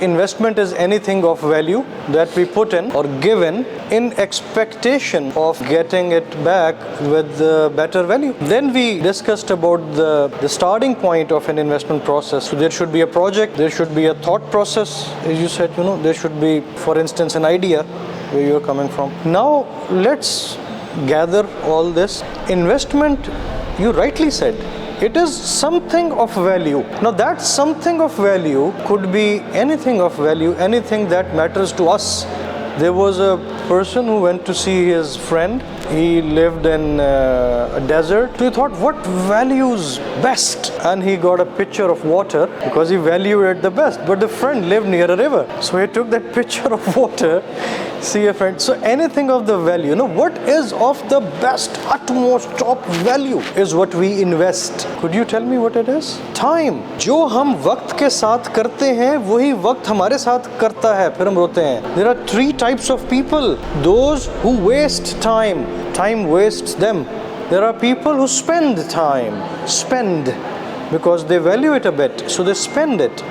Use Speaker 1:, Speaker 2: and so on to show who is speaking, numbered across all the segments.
Speaker 1: investment is anything of value that we put in or given in expectation of getting it back with better value. Then we discussed about the starting point of an investment process. So there should be a project, there should be a thought process, as you said, there should be, for instance, an idea where you're coming from. Now let's gather all this. Investment, you rightly said, it is something of value. Now that something of value could be anything of value, anything that matters to us. There was a person who went to see his friend. He lived in a desert. So he thought, what values best? And he got a pitcher of water because he valued it the best. But the friend lived near a river. So he took that pitcher of water, see a friend. So anything of the value, what is of the best, utmost, top value is what we invest. Could you tell me what it is? Time. जो हम वक्त के साथ करते हैं, वही वक्त हमारे साथ करता है, फिर हम रोते हैं. There are 3 types of people. Those who waste time. Time wastes them. There are people who spend time. Spend. Because they value it a bit. So they spend it.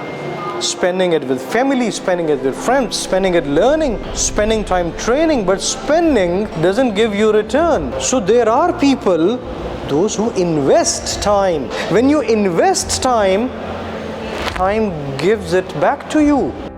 Speaker 1: Spending it with family, spending it with friends, spending it learning, spending time training, but spending doesn't give you return. So there are people, those who invest time. When you invest time, time gives it back to you.